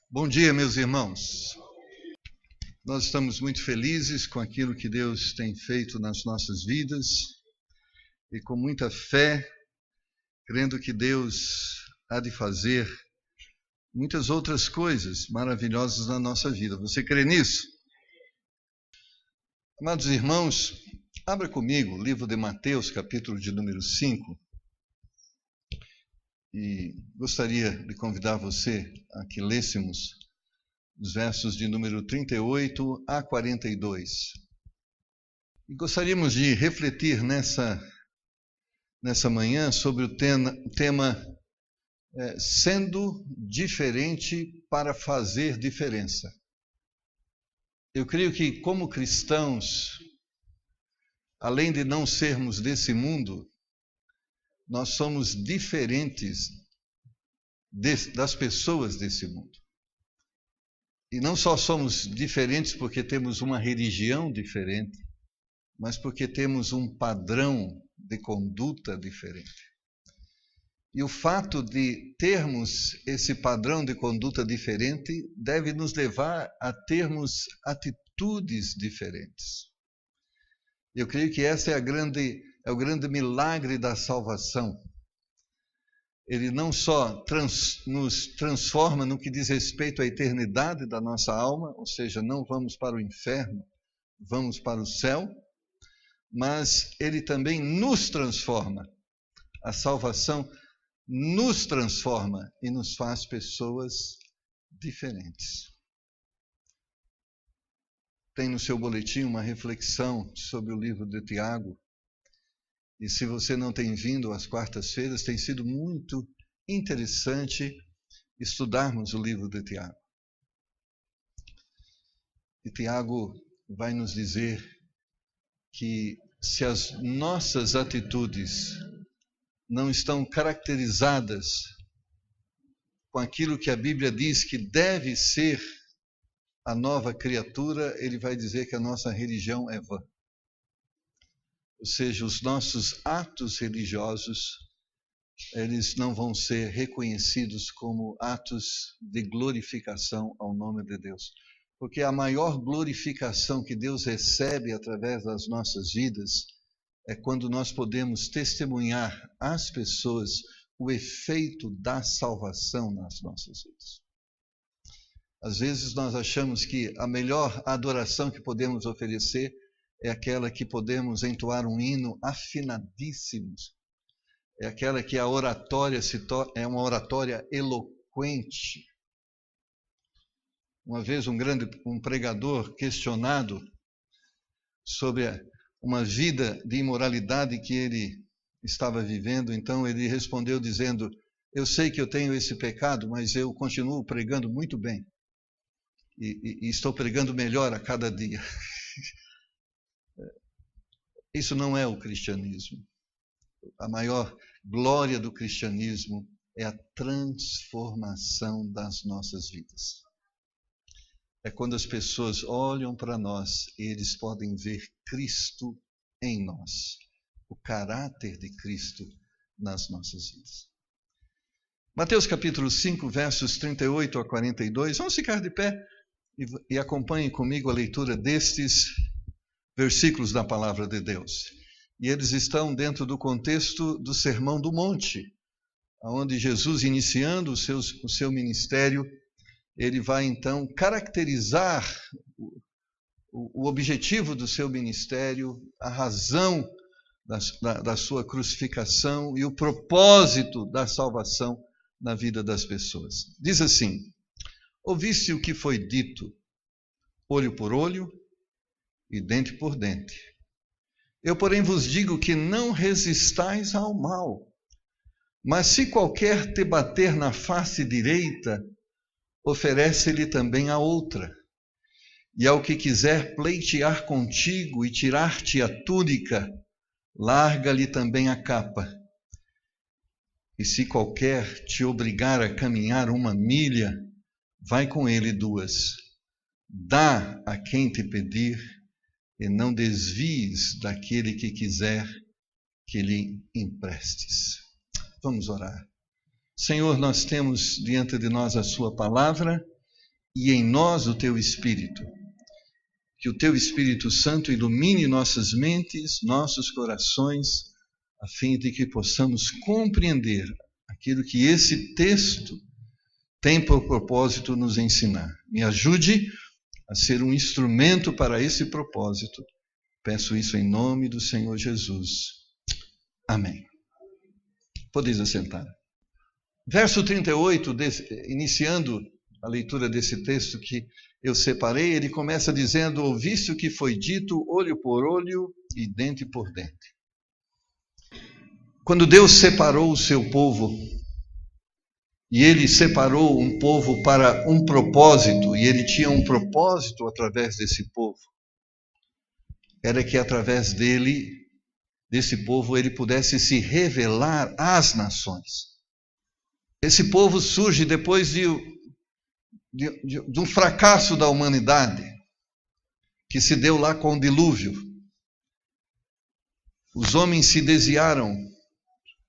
Bom dia, meus irmãos. Nós estamos muito felizes com aquilo que Deus tem feito nas nossas vidas e com muita fé, crendo que Deus há de fazer muitas outras coisas maravilhosas na nossa vida. Você crê nisso? Amados irmãos, abra comigo o livro de Mateus, capítulo de número 5. E gostaria de convidar você a que lêssemos os versos de número 38 a 42. E gostaríamos de refletir nessa manhã sobre o tema sendo diferente para fazer diferença. Eu creio que, como cristãos, além de não sermos desse mundo, nós somos diferentes das pessoas desse mundo. E não só somos diferentes porque temos uma religião diferente, mas porque temos um padrão de conduta diferente. E o fato de termos esse padrão de conduta diferente deve nos levar a termos atitudes diferentes. Eu creio que esse é o grande milagre da salvação. Ele não só nos transforma no que diz respeito à eternidade da nossa alma, ou seja, não vamos para o inferno, vamos para o céu, mas ele também nos transforma. A salvação nos transforma e nos faz pessoas diferentes. Tem no seu boletim uma reflexão sobre o livro de Tiago. E se você não tem vindo às quartas-feiras, tem sido muito interessante estudarmos o livro de Tiago. E Tiago vai nos dizer que se as nossas atitudes não estão caracterizadas com aquilo que a Bíblia diz que deve ser a nova criatura, ele vai dizer que a nossa religião é vã. Ou seja, os nossos atos religiosos, eles não vão ser reconhecidos como atos de glorificação ao nome de Deus. Porque a maior glorificação que Deus recebe através das nossas vidas é quando nós podemos testemunhar às pessoas o efeito da salvação nas nossas vidas. Às vezes nós achamos que a melhor adoração que podemos oferecer é aquela que podemos entoar um hino afinadíssimos. É aquela que a oratória é uma oratória eloquente. Uma vez um pregador questionado sobre uma vida de imoralidade que ele estava vivendo, então ele respondeu dizendo: eu sei que eu tenho esse pecado, mas eu continuo pregando muito bem. E estou pregando melhor a cada dia. Isso não é o cristianismo. A maior glória do cristianismo é a transformação das nossas vidas. É quando as pessoas olham para nós e eles podem ver Cristo em nós, o caráter de Cristo nas nossas vidas. Mateus capítulo 5, versos 38 a 42. Vamos ficar de pé e acompanhem comigo a leitura destes versículos da palavra de Deus. E eles estão dentro do contexto do Sermão do Monte, onde Jesus, iniciando o seu ministério, ele vai então caracterizar o objetivo do seu ministério, a razão da sua crucificação e o propósito da salvação na vida das pessoas. Diz assim: ouviste o que foi dito, olho por olho e dente por dente. Eu, porém, vos digo que não resistais ao mal, mas se qualquer te bater na face direita, oferece-lhe também a outra. E ao que quiser pleitear contigo e tirar-te a túnica, larga-lhe também a capa. E se qualquer te obrigar a caminhar 1 milha, vai com ele 2. Dá a quem te pedir, e não desvies daquele que quiser que lhe emprestes. Vamos orar. Senhor, nós temos diante de nós a sua palavra e em nós o teu Espírito. Que o teu Espírito Santo ilumine nossas mentes, nossos corações, a fim de que possamos compreender aquilo que esse texto tem por propósito nos ensinar. Me ajude a ser um instrumento para esse propósito. Peço isso em nome do Senhor Jesus. Amém. Podeis assentar. Verso 38, iniciando a leitura desse texto que eu separei, ele começa dizendo: ouviste o que foi dito, olho por olho e dente por dente. Quando Deus separou o seu povo, e ele separou um povo para um propósito, e ele tinha um propósito através desse povo, era que através desse povo, ele pudesse se revelar às nações. Esse povo surge depois de um fracasso da humanidade, que se deu lá com o dilúvio. Os homens se desviaram,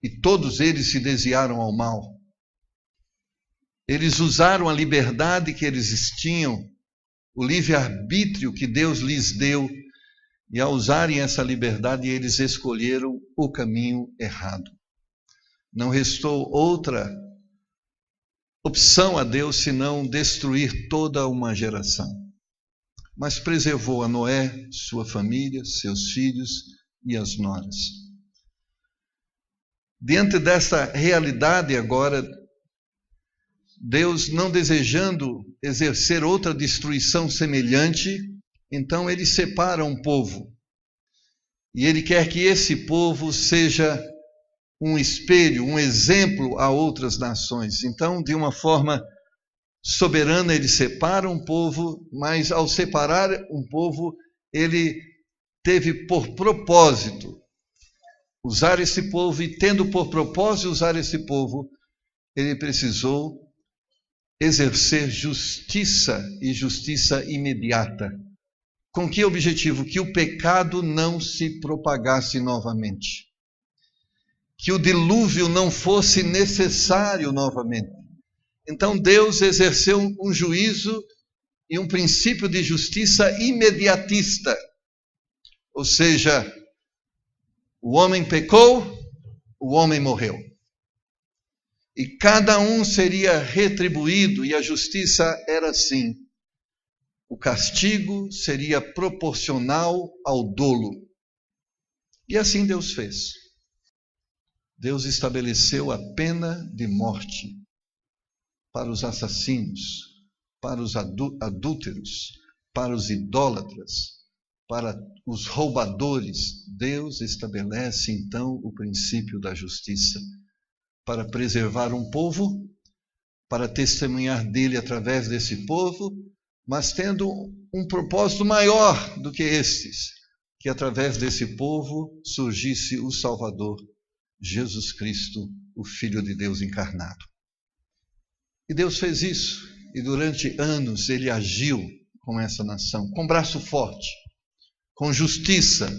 e todos eles se desviaram ao mal. Eles usaram a liberdade que eles tinham, o livre-arbítrio que Deus lhes deu, e ao usarem essa liberdade, eles escolheram o caminho errado. Não restou outra opção a Deus senão destruir toda uma geração. Mas preservou a Noé, sua família, seus filhos e as noras. Diante dessa realidade agora, Deus, não desejando exercer outra destruição semelhante, então ele separa um povo. E ele quer que esse povo seja um espelho, um exemplo a outras nações. Então, de uma forma soberana, ele separa um povo, mas ao separar um povo, ele teve por propósito usar esse povo, e tendo por propósito usar esse povo, ele precisou exercer justiça, e justiça imediata. Com que objetivo? Que o pecado não se propagasse novamente. Que o dilúvio não fosse necessário novamente. Então Deus exerceu um juízo e um princípio de justiça imediatista. Ou seja, o homem pecou, o homem morreu. E cada um seria retribuído, e a justiça era assim. O castigo seria proporcional ao dolo. E assim Deus fez. Deus estabeleceu a pena de morte para os assassinos, para os adúlteros, para os idólatras, para os roubadores. Deus estabelece então o princípio da justiça para preservar um povo, para testemunhar dele através desse povo, mas tendo um propósito maior do que estes, que através desse povo surgisse o Salvador, Jesus Cristo, o Filho de Deus encarnado. E Deus fez isso, e durante anos ele agiu com essa nação, com braço forte, com justiça.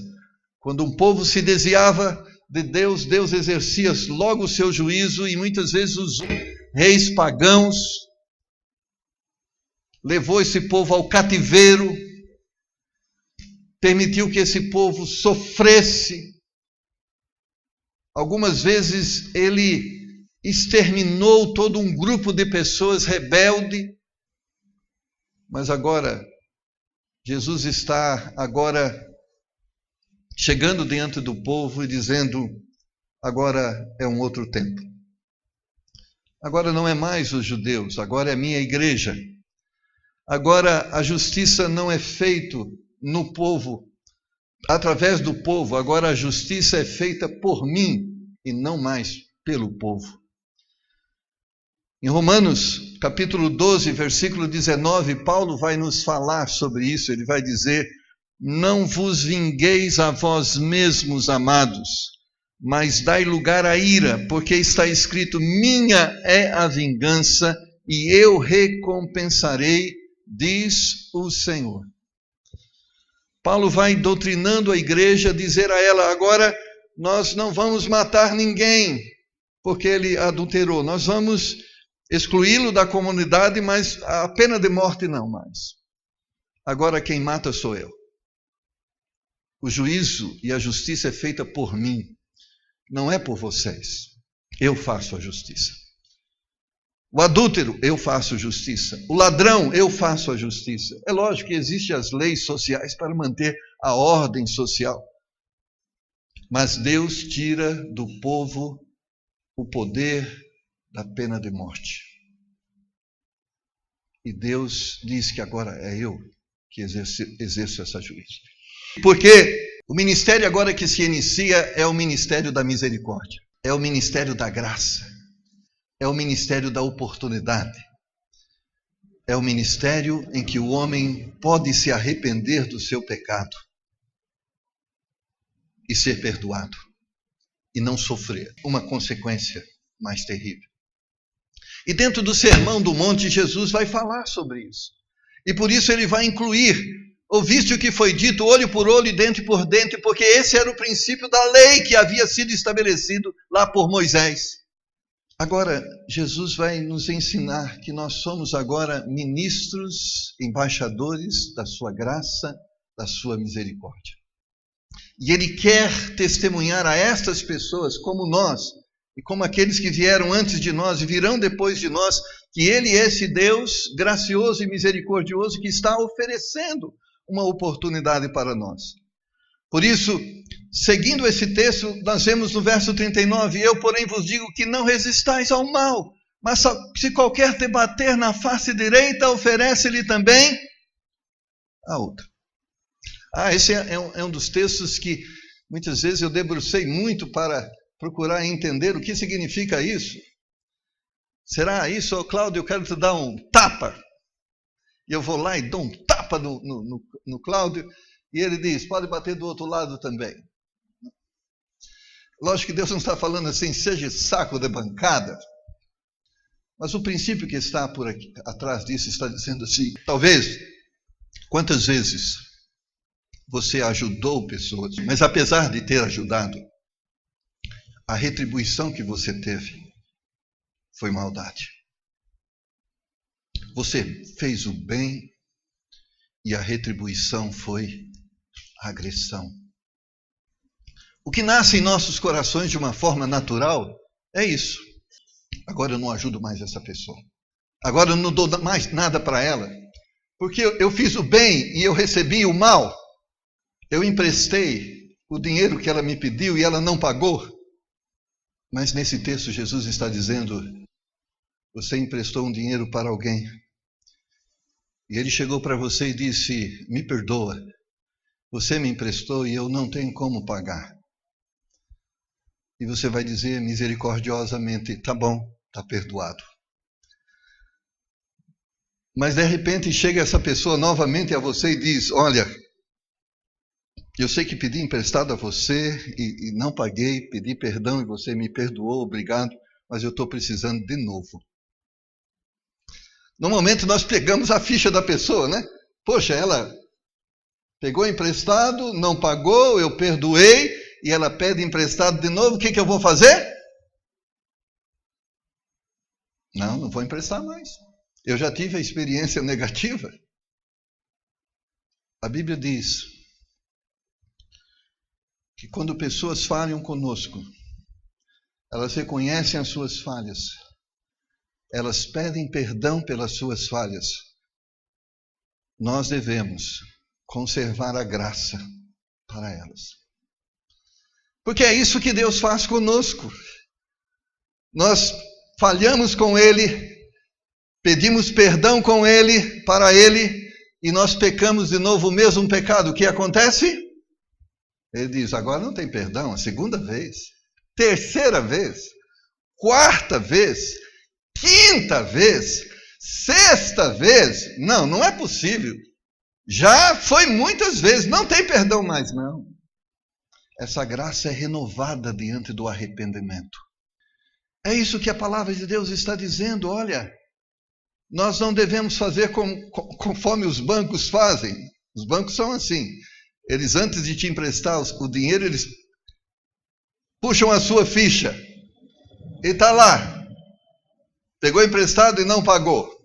Quando um povo se desviava de Deus, Deus exercia logo o seu juízo, e muitas vezes os reis pagãos levou esse povo ao cativeiro, permitiu que esse povo sofresse. Algumas vezes ele exterminou todo um grupo de pessoas rebelde, mas agora Jesus está chegando diante do povo e dizendo: agora é um outro tempo. Agora não é mais os judeus, agora é a minha igreja. Agora a justiça não é feita no povo, através do povo. Agora a justiça é feita por mim e não mais pelo povo. Em Romanos, capítulo 12, versículo 19, Paulo vai nos falar sobre isso. Ele vai dizer: não vos vingueis a vós mesmos, amados, mas dai lugar à ira, porque está escrito: minha é a vingança e eu recompensarei, diz o Senhor. Paulo vai doutrinando a igreja, dizer a ela: agora nós não vamos matar ninguém porque ele adulterou. Nós vamos excluí-lo da comunidade, mas a pena de morte não mais. Agora quem mata sou eu. O juízo e a justiça é feita por mim, não é por vocês. Eu faço a justiça. O adúltero, eu faço justiça. O ladrão, eu faço a justiça. É lógico que existem as leis sociais para manter a ordem social. Mas Deus tira do povo o poder da pena de morte. E Deus diz que agora é eu que exerço essa juízo. Porque o ministério agora que se inicia é o ministério da misericórdia. É o ministério da graça. É o ministério da oportunidade. É o ministério em que o homem pode se arrepender do seu pecado e ser perdoado e não sofrer uma consequência mais terrível. E dentro do Sermão do Monte, Jesus vai falar sobre isso. E por isso ele vai incluir: ouviste o que foi dito, olho por olho e dente por dente, porque esse era o princípio da lei que havia sido estabelecido lá por Moisés. Agora, Jesus vai nos ensinar que nós somos agora ministros, embaixadores da sua graça, da sua misericórdia. E Ele quer testemunhar a estas pessoas, como nós, e como aqueles que vieram antes de nós e virão depois de nós, que Ele é esse Deus gracioso e misericordioso que está oferecendo uma oportunidade para nós. Por isso, seguindo esse texto, nós vemos no verso 39, eu, porém, vos digo que não resistais ao mal, mas se qualquer te bater na face direita, oferece-lhe também a outra. Esse é um dos textos que muitas vezes eu debrucei muito para procurar entender o que significa isso. Será isso, Cláudio, eu quero te dar um tapa? E eu vou lá e dou um tapa no Cláudio, e ele diz, pode bater do outro lado também. Lógico que Deus não está falando assim, seja saco de bancada. Mas o princípio que está por aqui, atrás disso, está dizendo assim, talvez, quantas vezes você ajudou pessoas, mas apesar de ter ajudado, a retribuição que você teve foi maldade. Você fez o bem e a retribuição foi agressão. O que nasce em nossos corações de uma forma natural é isso. Agora eu não ajudo mais essa pessoa. Agora eu não dou mais nada para ela. Porque eu fiz o bem e eu recebi o mal. Eu emprestei o dinheiro que ela me pediu e ela não pagou. Mas nesse texto Jesus está dizendo, você emprestou um dinheiro para alguém. E ele chegou para você e disse, me perdoa. Você me emprestou e eu não tenho como pagar. E você vai dizer misericordiosamente, tá bom, tá perdoado. Mas de repente chega essa pessoa novamente a você e diz, olha, eu sei que pedi emprestado a você e não paguei, pedi perdão e você me perdoou, obrigado, mas eu estou precisando de novo. No momento nós pegamos a ficha da pessoa, né? Poxa, ela pegou emprestado, não pagou, eu perdoei, e ela pede emprestado de novo, o que eu vou fazer? Não vou emprestar mais. Eu já tive a experiência negativa. A Bíblia diz que quando pessoas falham conosco, elas reconhecem as suas falhas, elas pedem perdão pelas suas falhas. Nós devemos conservar a graça para elas. Porque é isso que Deus faz conosco. Nós falhamos com Ele, pedimos perdão com Ele, para Ele, e nós pecamos de novo o mesmo pecado. O que acontece? Ele diz, agora não tem perdão, a segunda vez, terceira vez, quarta vez, quinta vez, sexta vez. Não é possível. Já foi muitas vezes, não tem perdão mais, não. Essa graça é renovada diante do arrependimento. É isso que a palavra de Deus está dizendo, olha, nós não devemos fazer conforme os bancos fazem. Os bancos são assim, eles antes de te emprestar o dinheiro, eles puxam a sua ficha, e está lá, Pegou emprestado e não pagou.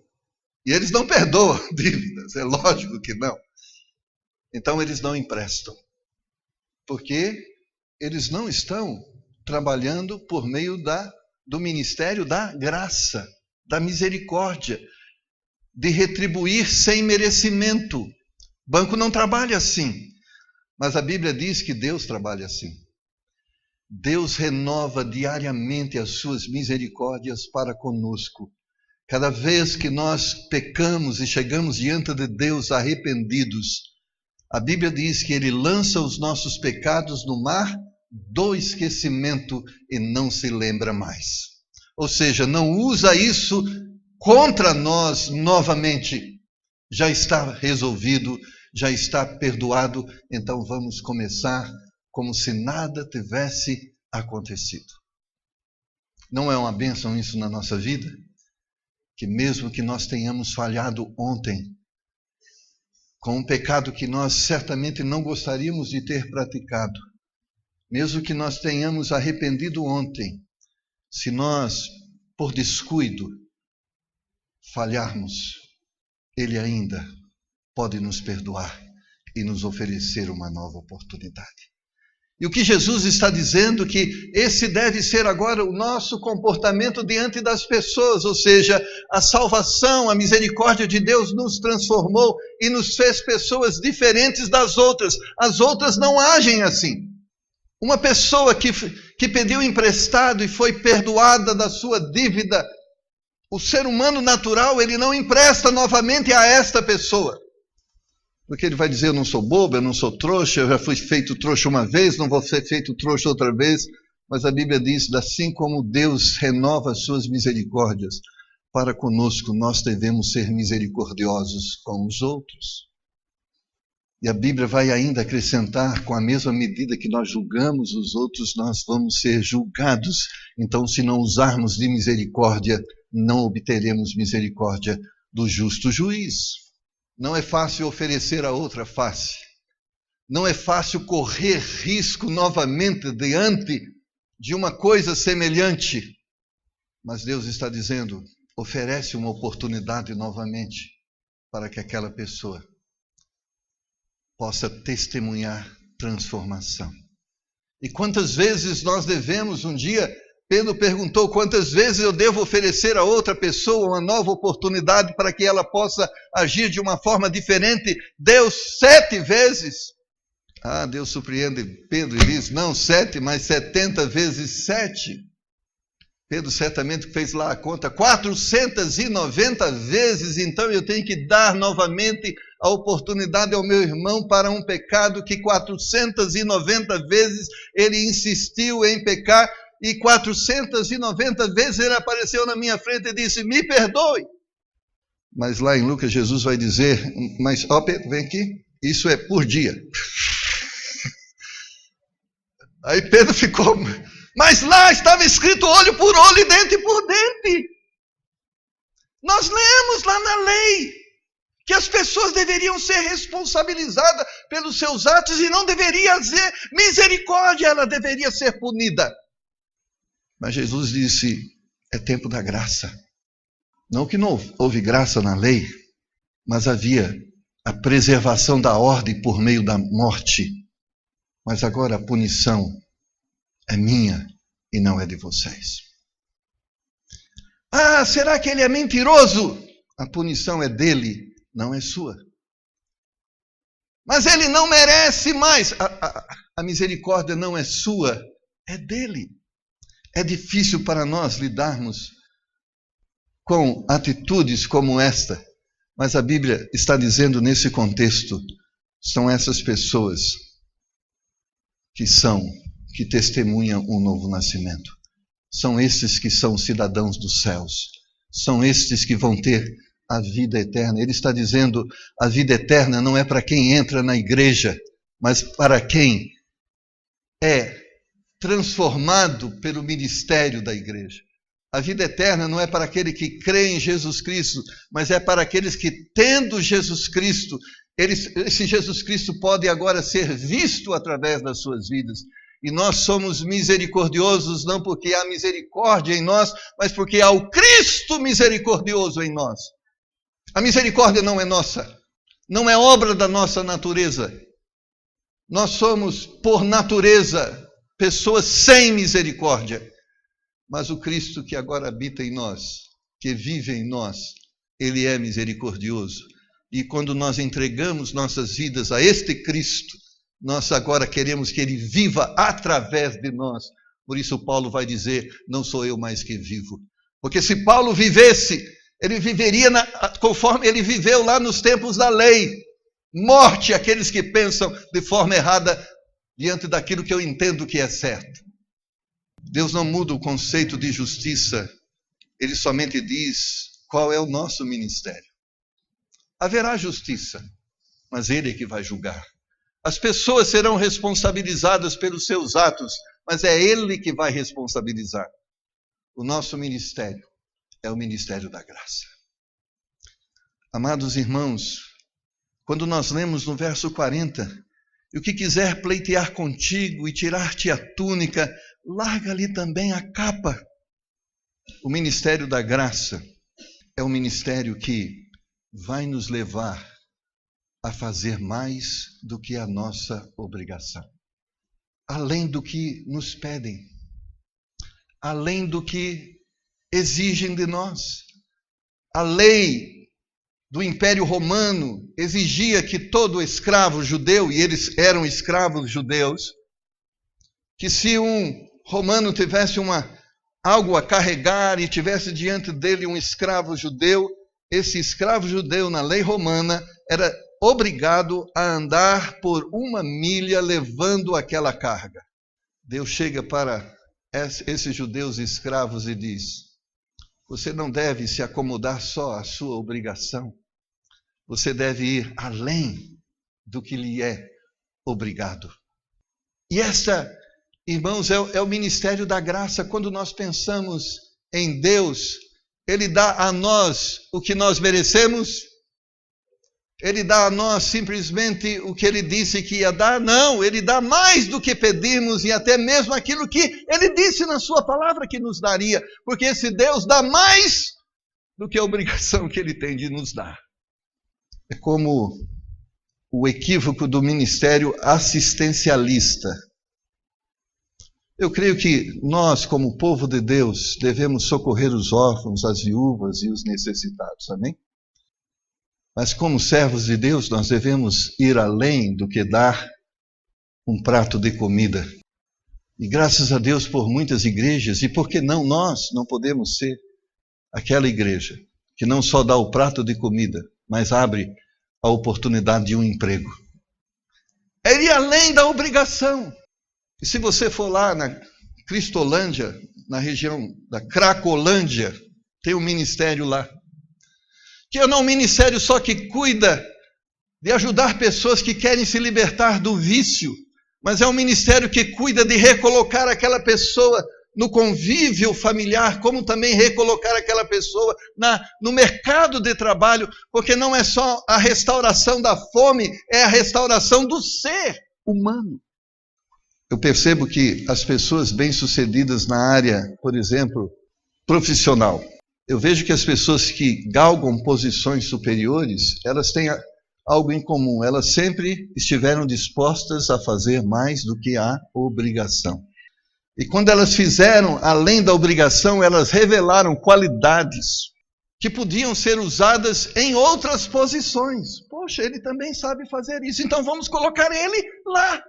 E eles não perdoam dívidas, é lógico que não. Então eles não emprestam. Porque eles não estão trabalhando por meio do ministério da graça, da misericórdia, de retribuir sem merecimento. O banco não trabalha assim. Mas a Bíblia diz que Deus trabalha assim. Deus renova diariamente as suas misericórdias para conosco. Cada vez que nós pecamos e chegamos diante de Deus arrependidos, a Bíblia diz que Ele lança os nossos pecados no mar do esquecimento e não se lembra mais. Ou seja, não usa isso contra nós novamente. Já está resolvido, já está perdoado, então vamos começar como se nada tivesse acontecido. Não é uma bênção isso na nossa vida? Que mesmo que nós tenhamos falhado ontem, com um pecado que nós certamente não gostaríamos de ter praticado, mesmo que nós tenhamos arrependido ontem, se nós, por descuido, falharmos, Ele ainda pode nos perdoar e nos oferecer uma nova oportunidade. E o que Jesus está dizendo que esse deve ser agora o nosso comportamento diante das pessoas, ou seja, a salvação, a misericórdia de Deus nos transformou e nos fez pessoas diferentes das outras. As outras não agem assim. Uma pessoa que pediu emprestado e foi perdoada da sua dívida, o ser humano natural, ele não empresta novamente a esta pessoa. Porque ele vai dizer, eu não sou bobo, eu não sou trouxa, eu já fui feito trouxa uma vez, não vou ser feito trouxa outra vez. Mas a Bíblia diz, assim como Deus renova as suas misericórdias para conosco, nós devemos ser misericordiosos com os outros. E a Bíblia vai ainda acrescentar, com a mesma medida que nós julgamos os outros, nós vamos ser julgados. Então, se não usarmos de misericórdia, não obteremos misericórdia do justo juiz. Não é fácil oferecer a outra face. Não é fácil correr risco novamente diante de uma coisa semelhante. Mas Deus está dizendo, oferece uma oportunidade novamente para que aquela pessoa possa testemunhar transformação. E quantas vezes nós devemos um dia... Pedro perguntou quantas vezes eu devo oferecer a outra pessoa uma nova oportunidade para que ela possa agir de uma forma diferente. Deus 7 vezes. Deus surpreende Pedro e diz, não 7, mas 70 vezes 7. Pedro certamente fez lá a conta, 490 vezes, então eu tenho que dar novamente a oportunidade ao meu irmão para um pecado que 490 vezes ele insistiu em pecar. E 490 vezes ele apareceu na minha frente e disse, me perdoe. Mas lá em Lucas, Jesus vai dizer, mas Pedro, vem aqui, isso é por dia. Aí Pedro ficou, mas lá estava escrito olho por olho e dente por dente. Nós lemos lá na lei que as pessoas deveriam ser responsabilizadas pelos seus atos e não deveria ser misericórdia, ela deveria ser punida. Mas Jesus disse, é tempo da graça. Não que não houve graça na lei, mas havia a preservação da ordem por meio da morte. Mas agora a punição é minha e não é de vocês. Será que ele é mentiroso? A punição é dele, não é sua. Mas ele não merece mais. A misericórdia não é sua, é dele. É difícil para nós lidarmos com atitudes como esta, mas a Bíblia está dizendo nesse contexto, são essas pessoas que testemunham um novo nascimento. São estes que são cidadãos dos céus. São estes que vão ter a vida eterna. Ele está dizendo, a vida eterna não é para quem entra na igreja, mas para quem é transformado pelo ministério da igreja. A vida eterna não é para aquele que crê em Jesus Cristo, mas é para aqueles que, tendo Jesus Cristo, esse Jesus Cristo pode agora ser visto através das suas vidas. E nós somos misericordiosos não porque há misericórdia em nós, mas porque há o Cristo misericordioso em nós. A misericórdia não é nossa, não é obra da nossa natureza. Nós somos, por natureza, pessoas sem misericórdia. Mas o Cristo que agora habita em nós, que vive em nós, Ele é misericordioso. E quando nós entregamos nossas vidas a este Cristo, nós agora queremos que Ele viva através de nós. Por isso Paulo vai dizer, não sou eu mais que vivo. Porque se Paulo vivesse, ele viveria conforme ele viveu lá nos tempos da lei. Morte àqueles que pensam de forma errada diante daquilo que eu entendo que é certo. Deus não muda o conceito de justiça. Ele somente diz qual é o nosso ministério. Haverá justiça, mas Ele é que vai julgar. As pessoas serão responsabilizadas pelos seus atos, mas é Ele que vai responsabilizar. O nosso ministério é o ministério da graça. Amados irmãos, quando nós lemos no verso 40, e o que quiser pleitear contigo e tirar-te a túnica, larga-lhe também a capa. O ministério da graça é um ministério que vai nos levar a fazer mais do que a nossa obrigação. Além do que nos pedem, além do que exigem de nós. A lei do Império Romano exigia que todo escravo judeu, e eles eram escravos judeus, que se um romano tivesse algo a carregar e tivesse diante dele um escravo judeu, esse escravo judeu na lei romana era obrigado a andar por 1 milha levando aquela carga. Deus chega para esses judeus escravos e diz: você não deve se acomodar só à sua obrigação, você deve ir além do que lhe é obrigado. E essa, irmãos, é o ministério da graça. Quando nós pensamos em Deus, Ele dá a nós o que nós merecemos? Ele dá a nós simplesmente o que Ele disse que ia dar? Não, Ele dá mais do que pedimos e até mesmo aquilo que Ele disse na sua palavra que nos daria, porque esse Deus dá mais do que a obrigação que Ele tem de nos dar. É como o equívoco do ministério assistencialista. Eu creio que nós, como povo de Deus, devemos socorrer os órfãos, as viúvas e os necessitados, amém? Mas como servos de Deus, nós devemos ir além do que dar um prato de comida. E graças a Deus por muitas igrejas, e por que não nós não podemos ser aquela igreja que não só dá o prato de comida, mas abre a oportunidade de um emprego. É ir além da obrigação. E se você for lá na Cristolândia, na região da Cracolândia, tem um ministério lá, que não é um ministério só que cuida de ajudar pessoas que querem se libertar do vício, mas é um ministério que cuida de recolocar aquela pessoa no convívio familiar, como também recolocar aquela pessoa no mercado de trabalho, porque não é só a restauração da fome, é a restauração do ser humano. Eu percebo que as pessoas bem-sucedidas na área, por exemplo, profissional, eu vejo que as pessoas que galgam posições superiores, elas têm algo em comum. Elas sempre estiveram dispostas a fazer mais do que a obrigação. E quando elas fizeram além da obrigação, elas revelaram qualidades que podiam ser usadas em outras posições. Poxa, ele também sabe fazer isso, então vamos colocar ele lá.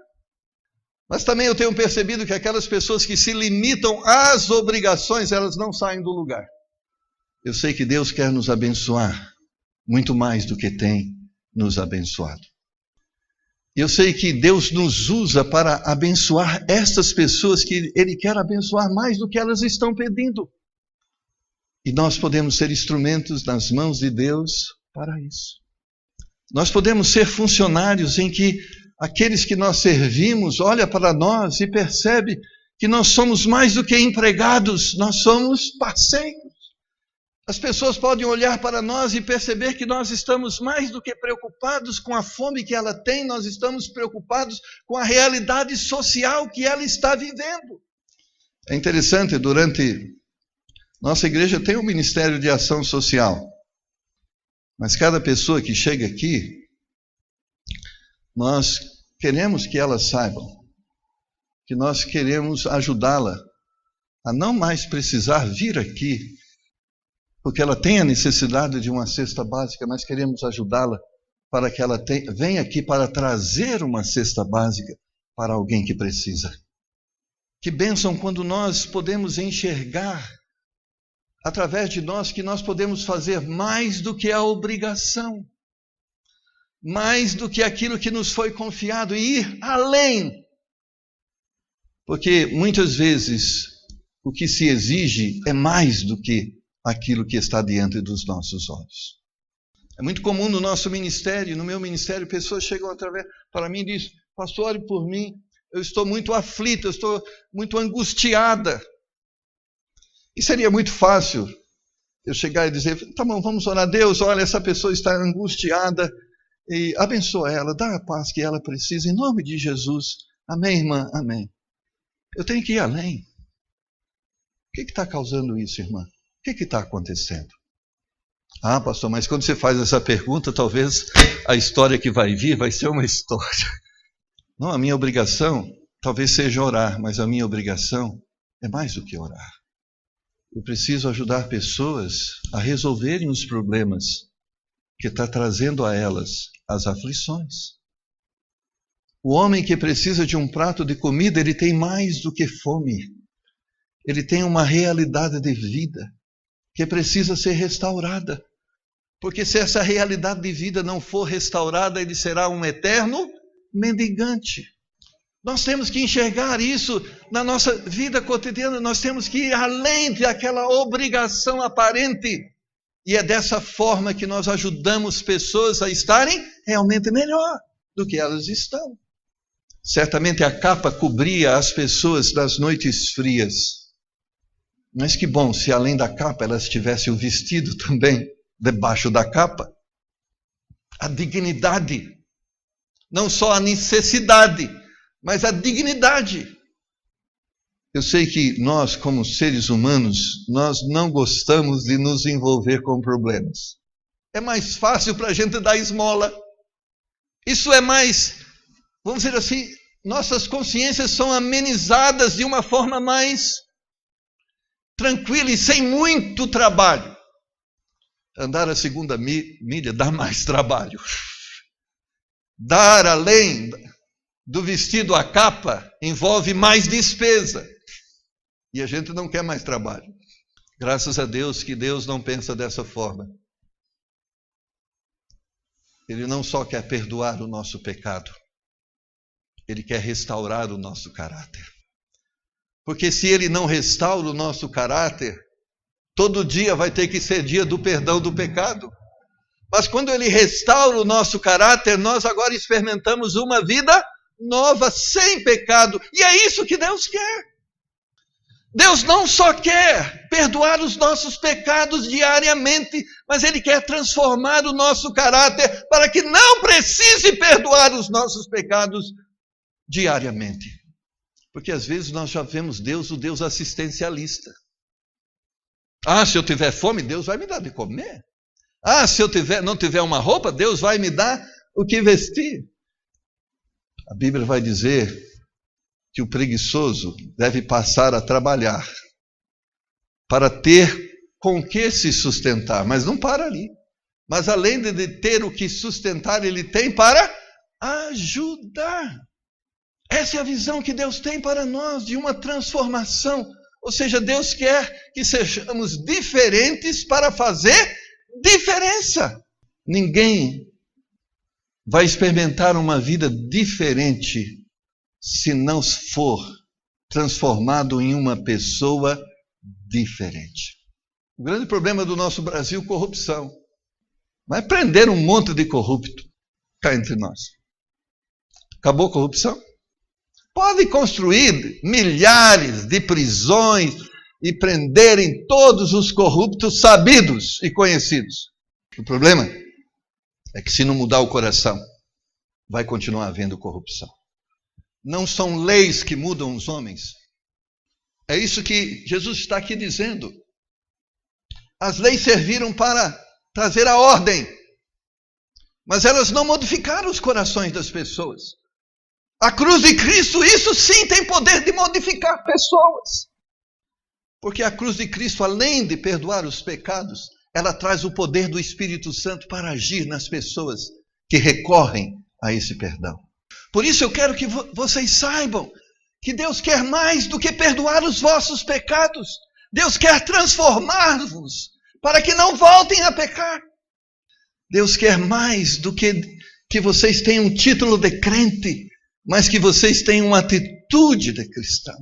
Mas também eu tenho percebido que aquelas pessoas que se limitam às obrigações, elas não saem do lugar. Eu sei que Deus quer nos abençoar muito mais do que tem nos abençoado. Eu sei que Deus nos usa para abençoar estas pessoas que Ele quer abençoar mais do que elas estão pedindo. E nós podemos ser instrumentos nas mãos de Deus para isso. Nós podemos ser funcionários em que aqueles que nós servimos olham para nós e percebem que nós somos mais do que empregados, nós somos parceiros. As pessoas podem olhar para nós e perceber que nós estamos mais do que preocupados com a fome que ela tem, nós estamos preocupados com a realidade social que ela está vivendo. É interessante, nossa igreja tem um ministério de ação social, mas cada pessoa que chega aqui, nós queremos que elas saibam que nós queremos ajudá-la a não mais precisar vir aqui, porque ela tem a necessidade de uma cesta básica, mas queremos ajudá-la para que ela venha aqui para trazer uma cesta básica para alguém que precisa. Que bênção quando nós podemos enxergar, através de nós, que nós podemos fazer mais do que a obrigação, mais do que aquilo que nos foi confiado, e ir além. Porque muitas vezes o que se exige é mais do que aquilo que está diante dos nossos olhos. É muito comum no nosso ministério, no meu ministério, pessoas chegam através para mim e dizem: pastor, ore por mim, eu estou muito aflita, eu estou muito angustiada. E seria muito fácil eu chegar e dizer: tá bom, vamos orar. Deus, olha, essa pessoa está angustiada, e abençoa ela, dá a paz que ela precisa, em nome de Jesus. Amém, irmã? Amém. Eu tenho que ir além. O que está causando isso, irmã? O que está acontecendo? Ah, pastor, mas quando você faz essa pergunta, talvez a história que vai vir vai ser uma história. Não, a minha obrigação talvez seja orar, mas a minha obrigação é mais do que orar. Eu preciso ajudar pessoas a resolverem os problemas que está trazendo a elas as aflições. O homem que precisa de um prato de comida, ele tem mais do que fome. Ele tem uma realidade de vida que precisa ser restaurada. Porque se essa realidade de vida não for restaurada, ele será um eterno mendigante. Nós temos que enxergar isso na nossa vida cotidiana, nós temos que ir além daquela obrigação aparente. E é dessa forma que nós ajudamos pessoas a estarem realmente melhor do que elas estão. Certamente a capa cobria as pessoas das noites frias. Mas que bom se além da capa elas tivessem o vestido também debaixo da capa. A dignidade, não só a necessidade, mas a dignidade. Eu sei que nós, como seres humanos, nós não gostamos de nos envolver com problemas. É mais fácil para a gente dar esmola. Isso é mais, vamos dizer assim, nossas consciências são amenizadas de uma forma mais tranquila e sem muito trabalho. Andar a segunda milha dá mais trabalho. Dar além do vestido à capa envolve mais despesa. E a gente não quer mais trabalho. Graças a Deus que Deus não pensa dessa forma. Ele não só quer perdoar o nosso pecado, Ele quer restaurar o nosso caráter. Porque se Ele não restaura o nosso caráter, todo dia vai ter que ser dia do perdão do pecado. Mas quando Ele restaura o nosso caráter, nós agora experimentamos uma vida nova, sem pecado. E é isso que Deus quer. Deus não só quer perdoar os nossos pecados diariamente, mas Ele quer transformar o nosso caráter para que não precise perdoar os nossos pecados diariamente. Porque às vezes nós já vemos Deus, o Deus assistencialista. Ah, se eu tiver fome, Deus vai me dar de comer. Ah, se eu não tiver uma roupa, Deus vai me dar o que vestir. A Bíblia vai dizer que o preguiçoso deve passar a trabalhar para ter com que se sustentar, mas não para ali. Mas além de ter o que sustentar, ele tem para ajudar. Essa é a visão que Deus tem para nós, de uma transformação. Ou seja, Deus quer que sejamos diferentes para fazer diferença. Ninguém vai experimentar uma vida diferente se não for transformado em uma pessoa diferente. O grande problema do nosso Brasil é corrupção. Vai prender um monte de corrupto cá entre nós. Acabou a corrupção? Pode construir milhares de prisões, e prenderem todos os corruptos sabidos e conhecidos. O problema é que se não mudar o coração, vai continuar havendo corrupção. Não são leis que mudam os homens. É isso que Jesus está aqui dizendo. As leis serviram para trazer a ordem, mas elas não modificaram os corações das pessoas. A cruz de Cristo, isso sim tem poder de modificar pessoas. Porque a cruz de Cristo, além de perdoar os pecados, ela traz o poder do Espírito Santo para agir nas pessoas que recorrem a esse perdão. Por isso eu quero que vocês saibam que Deus quer mais do que perdoar os vossos pecados. Deus quer transformar-vos para que não voltem a pecar. Deus quer mais do que vocês tenham um título de crente, mas que vocês tenham uma atitude de cristão.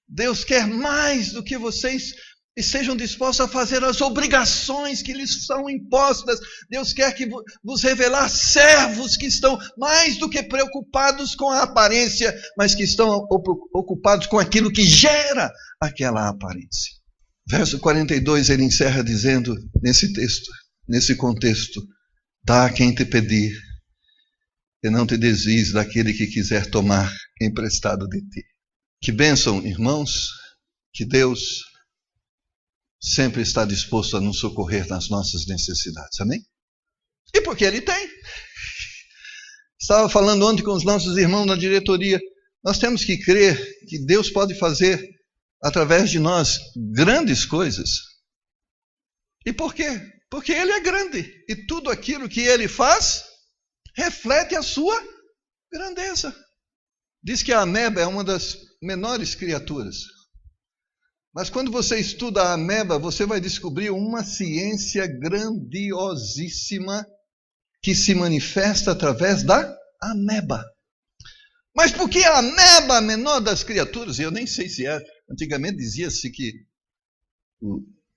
Deus quer mais do que vocês estejam dispostos a fazer as obrigações que lhes são impostas. Deus quer que vos revelar servos que estão mais do que preocupados com a aparência, mas que estão ocupados com aquilo que gera aquela aparência. Verso 42, ele encerra dizendo, nesse texto, nesse contexto: dá a quem te pedir, e não te desvies daquele que quiser tomar emprestado de ti. Que bênção, irmãos, que Deus sempre está disposto a nos socorrer nas nossas necessidades, amém? E porque Ele tem. Estava falando ontem com os nossos irmãos na diretoria, nós temos que crer que Deus pode fazer através de nós grandes coisas. E por quê? Porque Ele é grande, e tudo aquilo que Ele faz reflete a sua grandeza. Diz que a ameba é uma das menores criaturas. Mas quando você estuda a ameba, você vai descobrir uma ciência grandiosíssima que se manifesta através da ameba. Mas por que a ameba, a menor das criaturas? Eu nem sei se é. Antigamente dizia-se que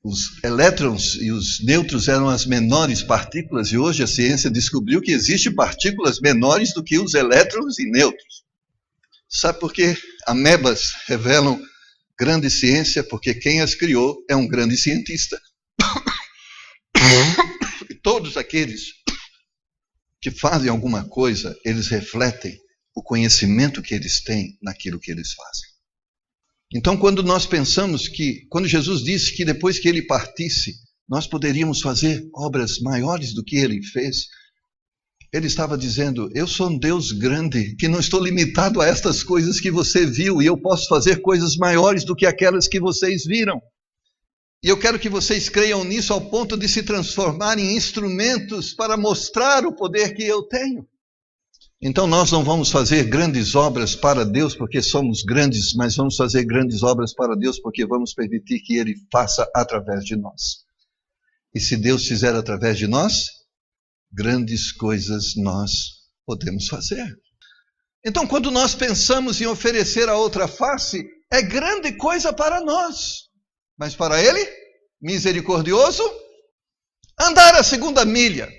os elétrons e os nêutrons eram as menores partículas, e hoje a ciência descobriu que existem partículas menores do que os elétrons e nêutrons. Sabe por que amebas revelam grande ciência? Porque quem as criou é um grande cientista. E todos aqueles que fazem alguma coisa, eles refletem o conhecimento que eles têm naquilo que eles fazem. Então, quando nós pensamos quando Jesus disse que depois que Ele partisse, nós poderíamos fazer obras maiores do que Ele fez, Ele estava dizendo: eu sou um Deus grande, que não estou limitado a estas coisas que você viu, e eu posso fazer coisas maiores do que aquelas que vocês viram. E eu quero que vocês creiam nisso ao ponto de se transformarem em instrumentos para mostrar o poder que eu tenho. Então nós não vamos fazer grandes obras para Deus porque somos grandes, mas vamos fazer grandes obras para Deus porque vamos permitir que Ele faça através de nós. E se Deus fizer através de nós, grandes coisas nós podemos fazer. Então, quando nós pensamos em oferecer a outra face, é grande coisa para nós. Mas para Ele, misericordioso, andar a segunda milha.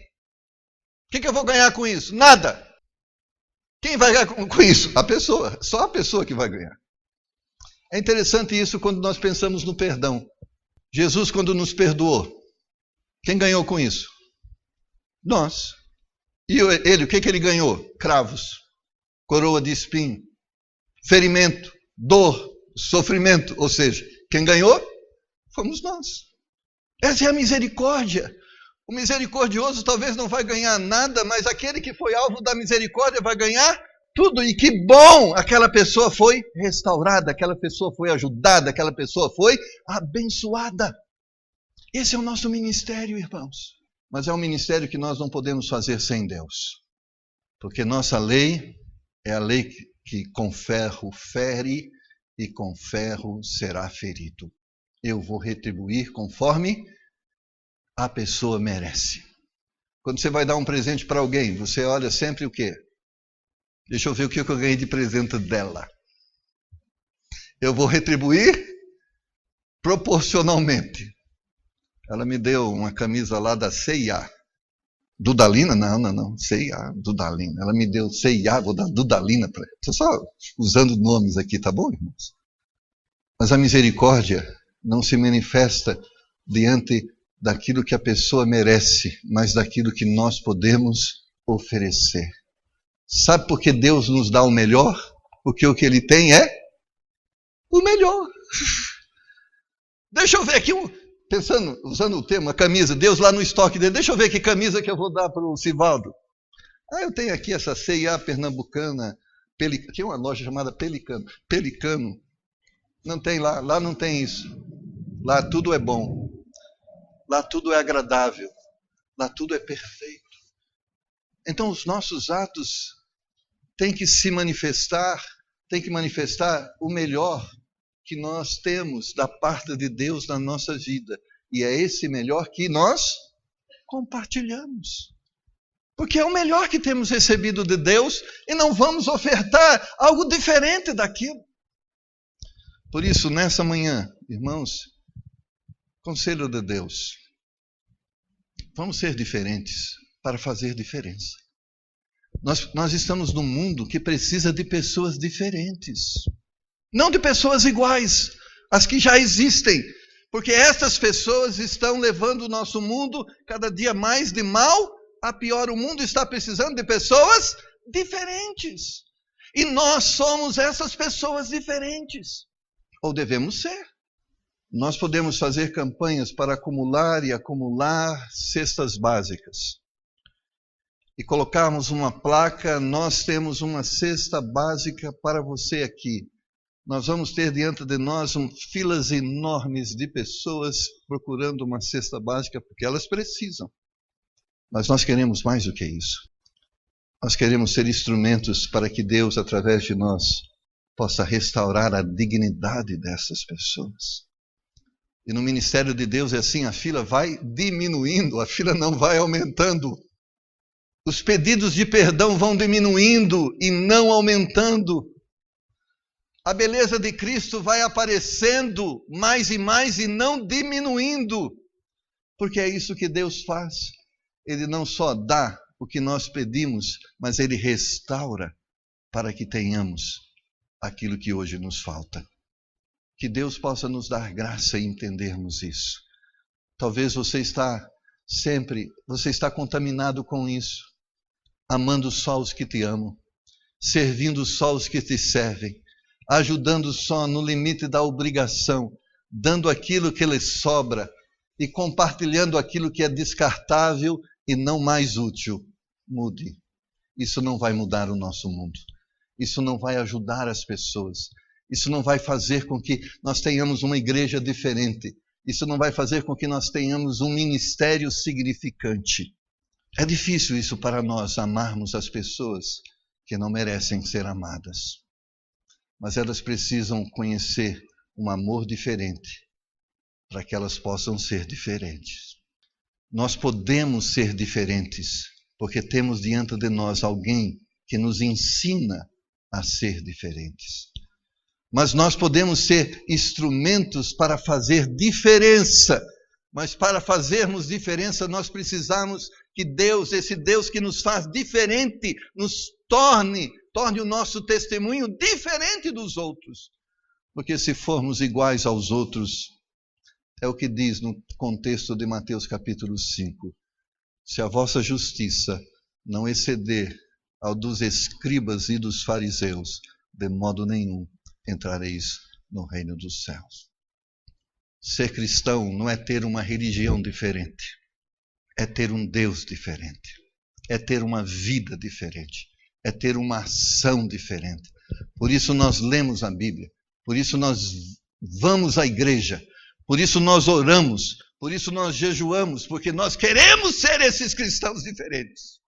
O que eu vou ganhar com isso? Nada. Quem vai ganhar com isso? A pessoa. Só a pessoa que vai ganhar. É interessante isso quando nós pensamos no perdão. Jesus, quando nos perdoou, quem ganhou com isso? Nós. E Ele, o que Ele ganhou? Cravos, coroa de espinho, ferimento, dor, sofrimento. Ou seja, quem ganhou? Fomos nós. Essa é a misericórdia. O misericordioso talvez não vai ganhar nada, mas aquele que foi alvo da misericórdia vai ganhar tudo. E que bom! Aquela pessoa foi restaurada, aquela pessoa foi ajudada, aquela pessoa foi abençoada. Esse é o nosso ministério, irmãos. Mas é um ministério que nós não podemos fazer sem Deus. Porque nossa lei é a lei que com ferro fere e com ferro será ferido. Eu vou retribuir conforme a pessoa merece. Quando você vai dar um presente para alguém, você olha sempre o quê? Deixa eu ver o que eu ganhei de presente dela. Eu vou retribuir proporcionalmente. Ela me deu uma camisa lá da C&A. Dudalina? Não. C&A, Dudalina. Ela me deu C&A, vou dar Dudalina para ela. Estou só usando nomes aqui, tá bom, irmãos? Mas a misericórdia não se manifesta diante daquilo que a pessoa merece, mas daquilo que nós podemos oferecer. Sabe por que Deus nos dá o melhor? Porque o que Ele tem é o melhor. Deixa eu ver aqui, pensando, usando o termo, a camisa, Deus lá no estoque dele, deixa eu ver que camisa que eu vou dar para o Sivaldo. Eu tenho aqui essa C&A pernambucana, tinha uma loja chamada Pelicano. Não tem lá não tem isso. Lá tudo é bom. Lá tudo é agradável. Lá tudo é perfeito. Então os nossos atos têm que se manifestar, têm que manifestar o melhor que nós temos da parte de Deus na nossa vida. E é esse melhor que nós compartilhamos. Porque é o melhor que temos recebido de Deus e não vamos ofertar algo diferente daquilo. Por isso, nessa manhã, irmãos, conselho de Deus, vamos ser diferentes para fazer diferença. Nós estamos num mundo que precisa de pessoas diferentes. Não de pessoas iguais, as que já existem. Porque essas pessoas estão levando o nosso mundo cada dia mais de mal a pior. O mundo está precisando de pessoas diferentes. E nós somos essas pessoas diferentes. Ou devemos ser. Nós podemos fazer campanhas para acumular e acumular cestas básicas. E colocarmos uma placa, nós temos uma cesta básica para você aqui. Nós vamos ter diante de nós filas enormes de pessoas procurando uma cesta básica, porque elas precisam. Mas nós queremos mais do que isso. Nós queremos ser instrumentos para que Deus, através de nós, possa restaurar a dignidade dessas pessoas. E no ministério de Deus é assim, a fila vai diminuindo, a fila não vai aumentando. Os pedidos de perdão vão diminuindo e não aumentando. A beleza de Cristo vai aparecendo mais e mais e não diminuindo. Porque é isso que Deus faz. Ele não só dá o que nós pedimos, mas Ele restaura para que tenhamos aquilo que hoje nos falta. Que Deus possa nos dar graça e entendermos isso. Talvez você está contaminado com isso, amando só os que te amam, servindo só os que te servem, ajudando só no limite da obrigação, dando aquilo que lhe sobra e compartilhando aquilo que é descartável e não mais útil. Mude. Isso não vai mudar o nosso mundo. Isso não vai ajudar as pessoas. Isso não vai fazer com que nós tenhamos uma igreja diferente. Isso não vai fazer com que nós tenhamos um ministério significante. É difícil isso para nós, amarmos as pessoas que não merecem ser amadas. Mas elas precisam conhecer um amor diferente para que elas possam ser diferentes. Nós podemos ser diferentes porque temos diante de nós alguém que nos ensina a ser diferentes. Mas nós podemos ser instrumentos para fazer diferença. Mas para fazermos diferença, nós precisamos que Deus, esse Deus que nos faz diferente, nos torne o nosso testemunho diferente dos outros. Porque se formos iguais aos outros, é o que diz no contexto de Mateus capítulo 5. Se a vossa justiça não exceder ao dos escribas e dos fariseus, de modo nenhum entrareis no reino dos céus. Ser cristão não é ter uma religião diferente, é ter um Deus diferente, é ter uma vida diferente, é ter uma ação diferente. Por isso nós lemos a Bíblia, por isso nós vamos à igreja, por isso nós oramos, por isso nós jejuamos, porque nós queremos ser esses cristãos diferentes.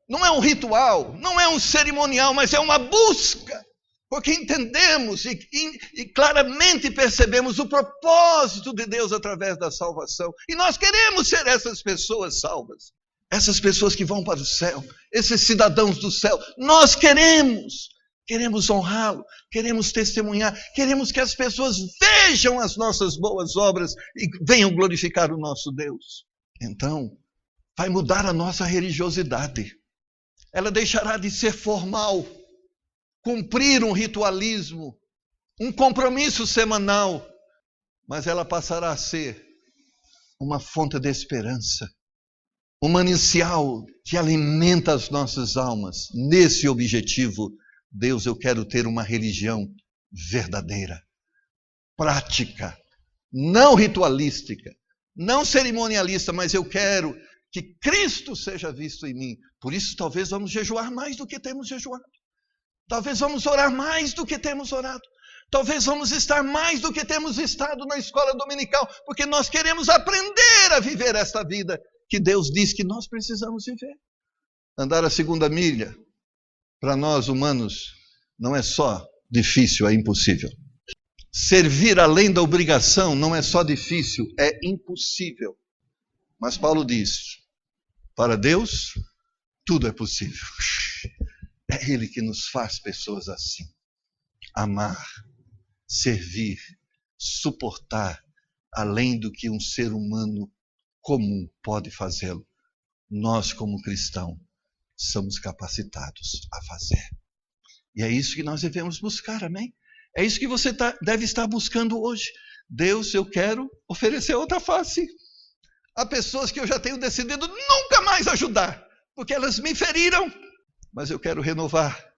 Não é um ritual, não é um cerimonial, mas é uma busca. Porque entendemos e claramente percebemos o propósito de Deus através da salvação. E nós queremos ser essas pessoas salvas. Essas pessoas que vão para o céu. Esses cidadãos do céu. Nós queremos honrá-lo. Queremos testemunhar. Queremos que as pessoas vejam as nossas boas obras e venham glorificar o nosso Deus. Então, vai mudar a nossa religiosidade. Ela deixará de ser formal. Cumprir um ritualismo, um compromisso semanal, mas ela passará a ser uma fonte de esperança, um manancial que alimenta as nossas almas. Nesse objetivo, Deus, eu quero ter uma religião verdadeira, prática, não ritualística, não cerimonialista, mas eu quero que Cristo seja visto em mim. Por isso, talvez vamos jejuar mais do que temos jejuado. Talvez vamos orar mais do que temos orado. Talvez vamos estar mais do que temos estado na escola dominical, porque nós queremos aprender a viver esta vida que Deus diz que nós precisamos viver. Andar a segunda milha, para nós humanos, não é só difícil, é impossível. Servir além da obrigação não é só difícil, é impossível. Mas Paulo diz, para Deus, tudo é possível. É Ele que nos faz pessoas assim. Amar, servir, suportar, além do que um ser humano comum pode fazê-lo. Nós, como cristãos, somos capacitados a fazer. E é isso que nós devemos buscar, amém? É isso que você deve estar buscando hoje. Deus, eu quero oferecer outra face. Há pessoas que eu já tenho decidido nunca mais ajudar, porque elas me feriram. Mas eu quero renovar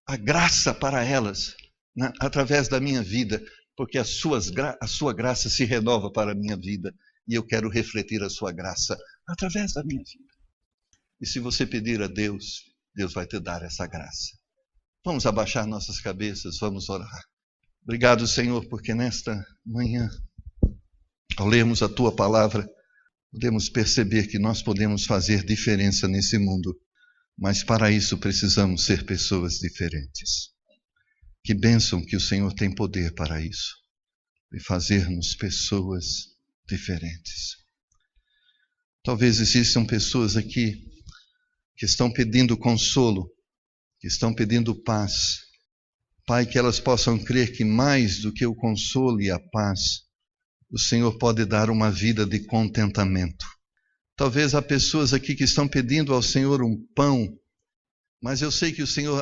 a graça para elas, através da minha vida, porque a sua graça se renova para a minha vida. E eu quero refletir a sua graça através da minha vida. E se você pedir a Deus, Deus vai te dar essa graça. Vamos abaixar nossas cabeças, vamos orar. Obrigado, Senhor, porque nesta manhã, ao lermos a Tua palavra, podemos perceber que nós podemos fazer diferença nesse mundo, mas para isso precisamos ser pessoas diferentes. Que bênção que o Senhor tem poder para isso, de fazermos pessoas diferentes. Talvez existam pessoas aqui que estão pedindo consolo, que estão pedindo paz. Pai, que elas possam crer que mais do que o consolo e a paz, o Senhor pode dar uma vida de contentamento. Talvez há pessoas aqui que estão pedindo ao Senhor um pão, mas eu sei que o Senhor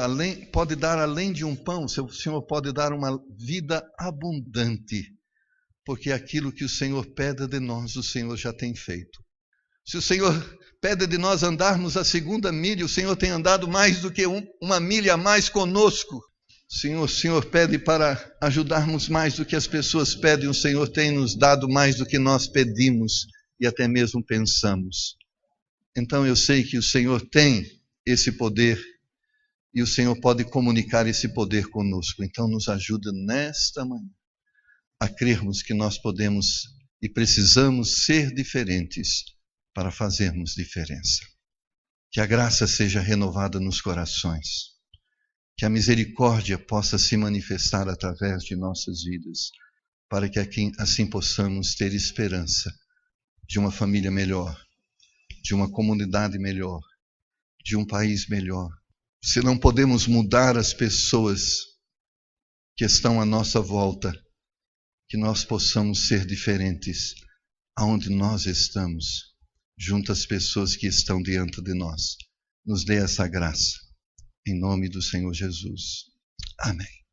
pode dar além de um pão, o Senhor pode dar uma vida abundante, porque aquilo que o Senhor pede de nós, o Senhor já tem feito. Se o Senhor pede de nós andarmos a segunda milha, o Senhor tem andado mais do que uma milha a mais conosco. O Senhor pede para ajudarmos mais do que as pessoas pedem, o Senhor tem nos dado mais do que nós pedimos e até mesmo pensamos. Então eu sei que o Senhor tem esse poder e o Senhor pode comunicar esse poder conosco. Então nos ajuda nesta manhã a crermos que nós podemos e precisamos ser diferentes para fazermos diferença. Que a graça seja renovada nos corações. Que a misericórdia possa se manifestar através de nossas vidas, para que assim possamos ter esperança de uma família melhor, de uma comunidade melhor, de um país melhor. Se não podemos mudar as pessoas que estão à nossa volta, que nós possamos ser diferentes aonde nós estamos, junto às pessoas que estão diante de nós. Nos dê essa graça. Em nome do Senhor Jesus. Amém.